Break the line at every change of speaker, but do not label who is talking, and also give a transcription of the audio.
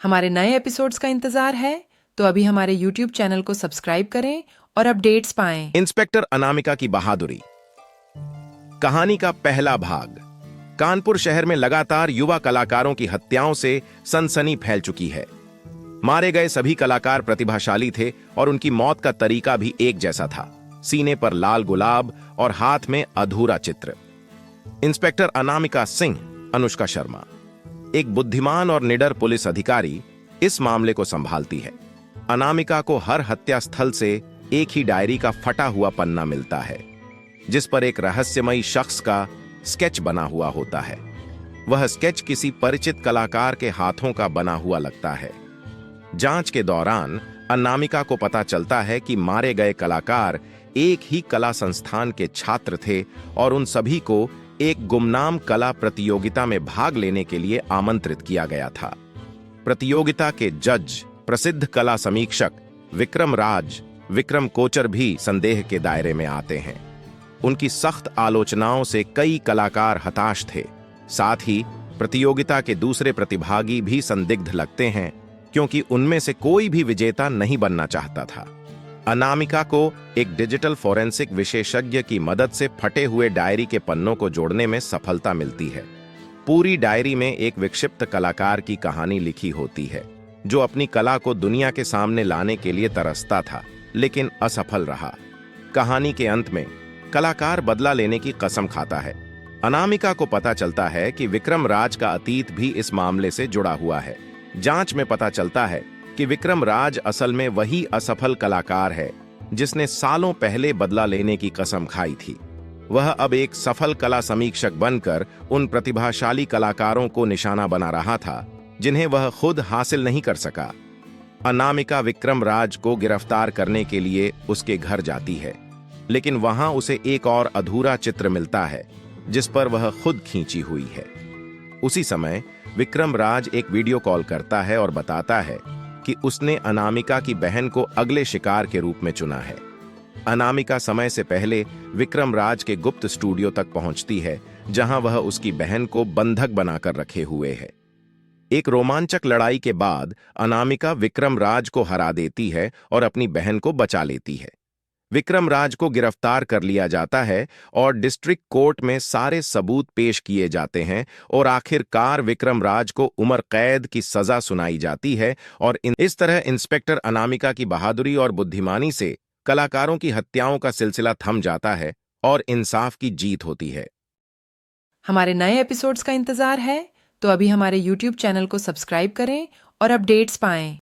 हमारे नए एपिसोड्स का इंतजार है तो अभी हमारे YouTube चैनल को सब्सक्राइब करें और अपडेट्स पाएं।
इंस्पेक्टर अनामिका की बहादुरी कहानी का पहला भाग। कानपुर शहर में लगातार युवा कलाकारों की हत्याओं से सनसनी फैल चुकी है। मारे गए सभी कलाकार प्रतिभाशाली थे और उनकी मौत का तरीका भी एक जैसा था, सीने पर लाल गुलाब और हाथ में अधूरा चित्र। इंस्पेक्टर अनामिका सिंह, अनुष्का शर्मा, एक बुद्धिमान और निडर पुलिस अधिकारी इस मामले को संभालती है। अनामिका को हर हत्या स्थल से एक ही डायरी का फटा हुआ पन्ना मिलता है, जिस पर एक रहस्यमयी शख्स का स्केच बना हुआ होता है। वह स्केच किसी परिचित कलाकार के हाथों का बना हुआ लगता है। जांच के दौरान अनामिका को पता चलता है कि मारे गए कलाकार एक ही कला संस्थान के छात्र थे और उन सभी को एक गुमनाम कला प्रतियोगिता में भाग लेने के लिए आमंत्रित किया गया था। प्रतियोगिता के जज, प्रसिद्ध कला समीक्षक विक्रम कोचर भी संदेह के दायरे में आते हैं। उनकी सख्त आलोचनाओं से कई कलाकार हताश थे। साथ ही प्रतियोगिता के दूसरे प्रतिभागी भी संदिग्ध लगते हैं, क्योंकि उनमें से कोई भी विजेता नहीं बनना चाहता था। अनामिका को एक डिजिटल फोरेंसिक विशेषज्ञ की मदद से फटे हुए डायरी के पन्नों को जोड़ने में सफलता मिलती है। पूरी डायरी में एक विक्षिप्त कलाकार की कहानी लिखी होती है, जो अपनी कला को दुनिया के सामने लाने के लिए तरसता था, लेकिन असफल रहा। कहानी के अंत में कलाकार बदला लेने की कसम खाता है। अनामिका को पता चलता है कि विक्रम राज का अतीत भी इस मामले से जुड़ा हुआ है। जांच में पता चलता है कि विक्रम राज असल में वही असफल कलाकार है जिसने सालों पहले बदला लेने की कसम खाई थी। वह अब एक सफल कला समीक्षक बनकर उन प्रतिभाशाली कलाकारों को निशाना बना रहा था जिन्हें वह खुद हासिल नहीं कर सका। अनामिका विक्रम राज को गिरफ्तार करने के लिए उसके घर जाती है, लेकिन वहां उसे एक और अधूरा चित्र मिलता है जिस पर वह खुद खींची हुई है। उसी समय विक्रम राज एक वीडियो कॉल करता है और बताता है कि उसने अनामिका की बहन को अगले शिकार के रूप में चुना है। अनामिका समय से पहले विक्रम राज के गुप्त स्टूडियो तक पहुंचती है, जहां वह उसकी बहन को बंधक बनाकर रखे हुए है। एक रोमांचक लड़ाई के बाद अनामिका विक्रम राज को हरा देती है और अपनी बहन को बचा लेती है। विक्रम राज को गिरफ्तार कर लिया जाता है और डिस्ट्रिक्ट कोर्ट में सारे सबूत पेश किए जाते हैं और आखिरकार विक्रम राज को उम्र कैद की सजा सुनाई जाती है। और इस तरह इंस्पेक्टर अनामिका की बहादुरी और बुद्धिमानी से कलाकारों की हत्याओं का सिलसिला थम जाता है और इंसाफ की जीत होती है।
हमारे नए एपिसोड्स का इंतजार है तो अभी हमारे YouTube चैनल को सब्सक्राइब करें और अपडेट्स पाएं।